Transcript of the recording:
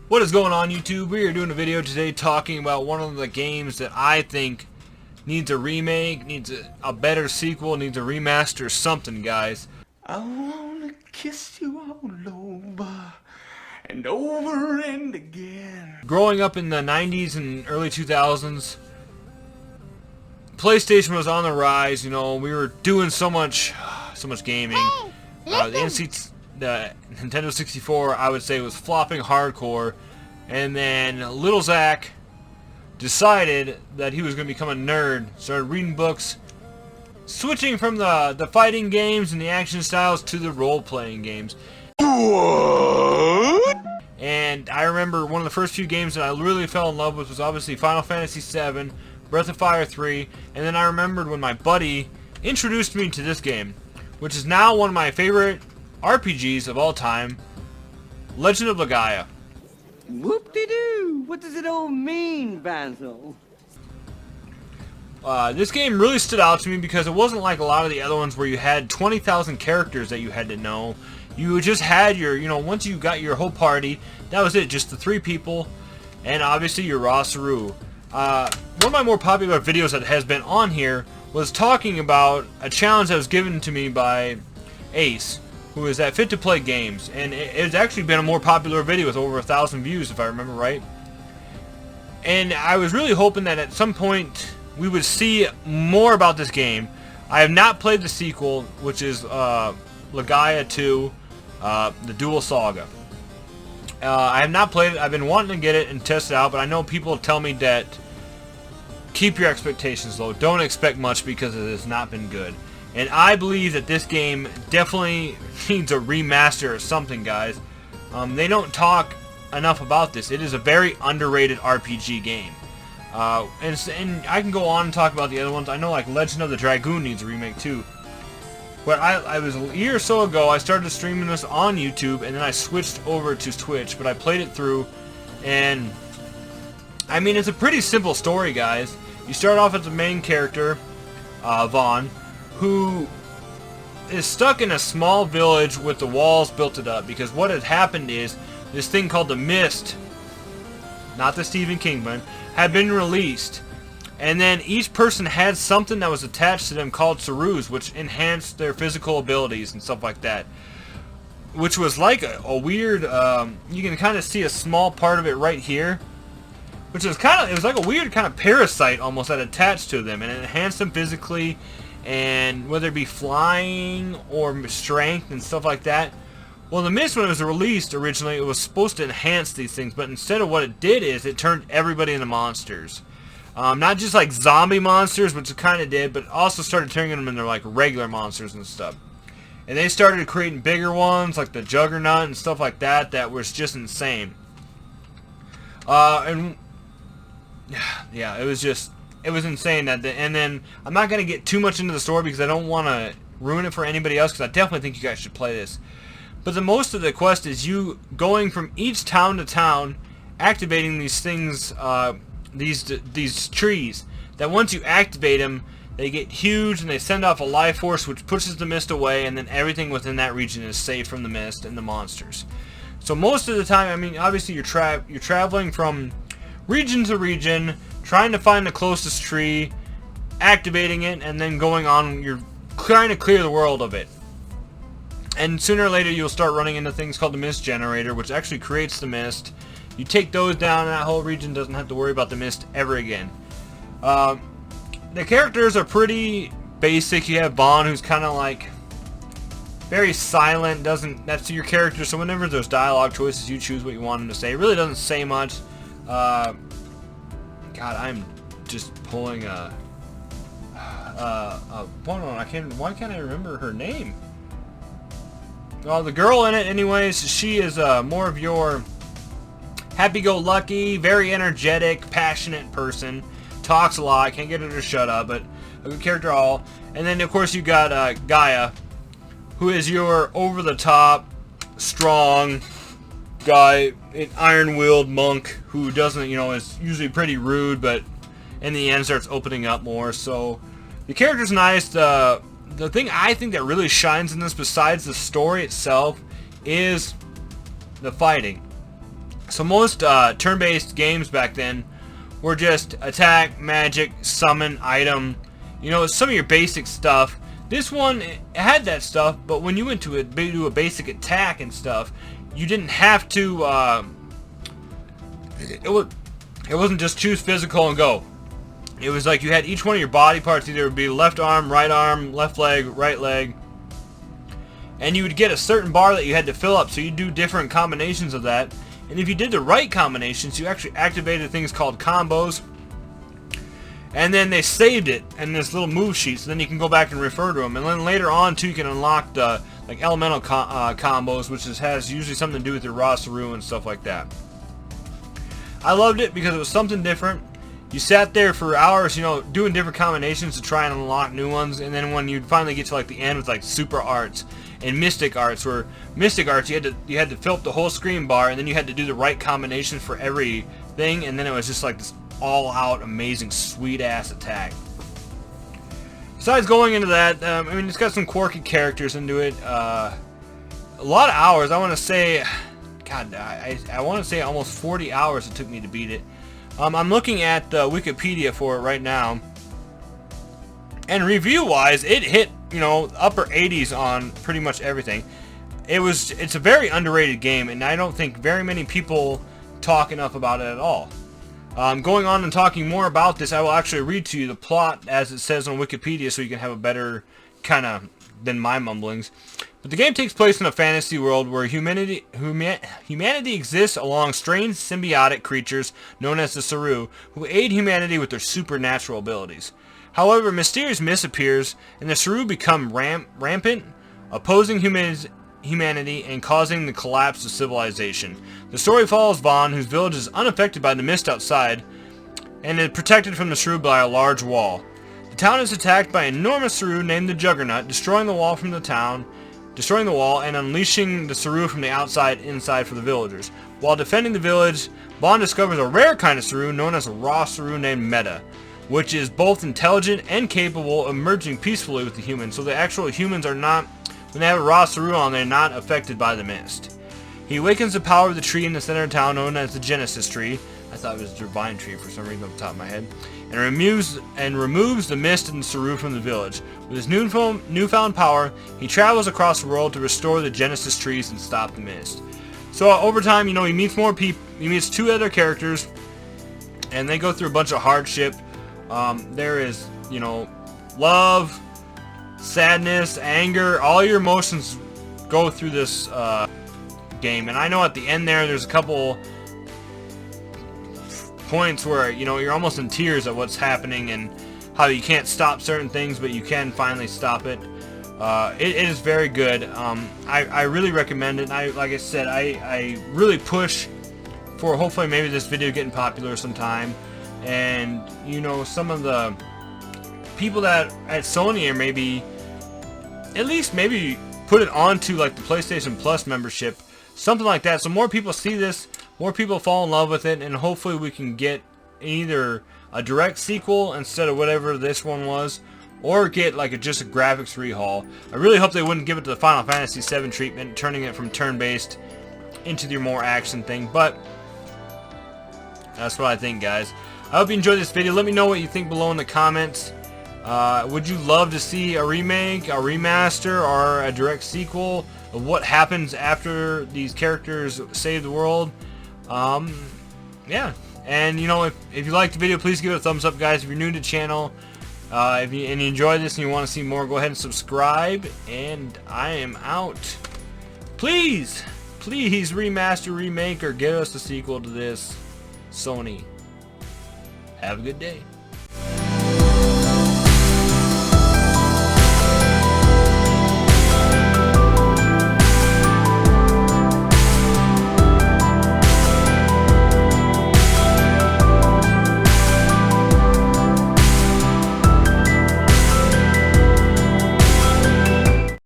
What is going on, YouTube? We are doing a video today talking about one of the games that I think needs a remake, needs a better sequel, needs a remaster, something, guys. I wanna kiss you all over and again. Growing up in the 90s and early 2000s, PlayStation was on the rise. You know, we were doing so much gaming. The Nintendo 64, I would say, was flopping hardcore, and then little Zach decided that he was going to become a nerd, started reading books, switching from the fighting games and the action styles to the role-playing games. What? And I remember one of the first few games that I really fell in love with was obviously Final Fantasy VII, Breath of Fire 3, and then I remembered when my buddy introduced me to this game, which is now one of my favorite RPGs of all time, Legend of LEGAIA. Whoop-de-doo! What does it all mean, Basil? This game really stood out to me because it wasn't like a lot of the other ones where you had 20,000 characters that you had to know. You just had your, once you got your whole party, that was it, just the 3 people, and obviously your raw Saru. One of my more popular videos that has been on here was talking about a challenge that was given to me by Ace, who is at Fit to Play Games, and it's actually been a more popular video with over 1,000 views, if I remember right. And I was really hoping that at some point we would see more about this game. I have not played the sequel, which is LEGAIA 2, the Dual Saga. I have not played it. I've been wanting to get it and test it out, but I know people tell me that keep your expectations low. Don't expect much because it has not been good. And I believe that this game definitely needs a remaster or something, guys. They don't talk enough about this. It is a very underrated RPG game. And I can go on and talk about the other ones. I know like Legend of the Dragoon needs a remake too. But I was a year or so ago, I started streaming this on YouTube, and then I switched over to Twitch. But I played it through, and I mean, it's a pretty simple story, guys. You start off as the main character, Vaughn, who is stuck in a small village with the walls built it up, because what had happened is this thing called the Mist, not the Stephen King one, had been released, and then each person had something that was attached to them called Sarus, which enhanced their physical abilities and stuff like that, which was like a weird, you can kind of see a small part of it right here, which is it was like a weird kind of parasite almost that attached to them, and it enhanced them physically, and whether it be flying or strength and stuff like that. Well, the Mist, when it was released originally, it was supposed to enhance these things, but instead of what it did is it turned everybody into monsters. Not just like zombie monsters, which it kind of did, but also started turning them into like regular monsters and stuff. And they started creating bigger ones like the Juggernaut and stuff like that that was just insane. And yeah, it was insane. And then I'm not going to get too much into the story because I don't want to ruin it for anybody else, because I definitely think you guys should play this. But the most of the quest is you going from each town to town, activating these things, these trees, that once you activate them, they get huge and they send off a life force which pushes the mist away, and then everything within that region is safe from the mist and the monsters. So most of the time, I mean, obviously you're traveling from region to region, trying to find the closest tree, activating it, and then going on. You're trying to clear the world of it. And sooner or later you'll start running into things called the mist generator, which actually creates the mist. You take those down, and that whole region doesn't have to worry about the mist ever again. The characters are pretty basic. You have Vaughn, who's kind of like very silent. That's your character, so whenever there's dialogue choices, you choose what you want him to say. It really doesn't say much. God, I'm just pulling hold on, why can't I remember her name? Well, the girl in it, anyways, she is more of your happy-go-lucky, very energetic, passionate person. Talks a lot, can't get her to shut up, but a good character all. And then, of course, you got Gaia, who is your over-the-top, strong guy, an iron-willed monk who doesn't, is usually pretty rude, but in the end starts opening up more. So the character's nice. The thing I think that really shines in this, besides the story itself, is the fighting. So most turn-based games back then were just attack, magic, summon, item, you know, some of your basic stuff. This one had that stuff, but when you went to do a basic attack and stuff, you didn't have to, it wasn't just choose physical and go. It was like you had each one of your body parts, either would be left arm, left leg, right leg, and you would get a certain bar that you had to fill up, so you do different combinations of that. And if you did the right combinations, you actually activated things called combos, and then they saved it in this little move sheet, so then you can go back and refer to them. And then later on too, you can unlock the like elemental combos, which has usually something to do with your raw Saru and stuff like that. I loved it because it was something different. You sat there for hours, you know, doing different combinations to try and unlock new ones, and then when you finally get to like the end with like super arts and mystic arts, where mystic arts you had to fill up the whole screen bar, and then you had to do the right combinations for every thing, and then it was just like this all-out amazing sweet ass attack. Besides going into that, I mean, it's got some quirky characters into it. A lot of hours. I want to say, God, I want to say almost 40 hours it took me to beat it. I'm looking at Wikipedia for it right now, and review-wise, it hit, you know, upper 80s on pretty much everything. It's a very underrated game, and I don't think very many people talk enough about it at all. Going on and talking more about this, I will actually read to you the plot as it says on Wikipedia, so you can have a better kind of than my mumblings. But the game takes place in a fantasy world where humanity exists along strange symbiotic creatures known as the Saru, who aid humanity with their supernatural abilities. However, mysterious mist appears, and the Saru become rampant, opposing humanity and causing the collapse of civilization. The story follows Vaughn, whose village is unaffected by the mist outside, and is protected from the Saru by a large wall. The town is attacked by an enormous Saru named the Juggernaut, destroying the wall and unleashing the Saru from the outside inside for the villagers. While defending the village, Vaughn discovers a rare kind of Saru known as a raw Saru named Meta, which is both intelligent and capable of merging peacefully with the humans. So the actual humans are not, when they have a raw Saru on, they're not affected by the mist. He awakens the power of the tree in the center of town known as the Genesis tree. I thought it was the Divine tree for some reason off the top of my head. And removes the mist and the Saru from the village. With his newfound power, he travels across the world to restore the Genesis trees and stop the mist. So over time, you know, he meets more people. He meets 2 other characters, and they go through a bunch of hardship. There is, you know, love, sadness, anger, all your emotions go through this game. And I know at the end there's a couple points where, you know, you're almost in tears at what's happening and how you can't stop certain things, but you can finally stop it. It is very good. I really recommend it. Like I said, I really push for hopefully maybe this video getting popular sometime. And, you know, some of the people that at Sony are maybe, at least maybe put it onto like the PlayStation Plus membership, something like that, so more people see this, more people fall in love with it, and hopefully we can get either a direct sequel instead of whatever this one was, or get like just a graphics rehaul. I really hope they wouldn't give it to the Final Fantasy VII treatment, turning it from turn-based into the more action thing, but that's what I think, guys. I hope you enjoyed this video. Let me know what you think below in the comments. Would you love to see a remake, a remaster, or a direct sequel of what happens after these characters save the world? Yeah. And, you know, if you liked the video, please give it a thumbs up, guys. If you're new to the channel, and you enjoy this and you want to see more, go ahead and subscribe. And I am out. Please remaster, remake, or get us a sequel to this, Sony. Have a good day.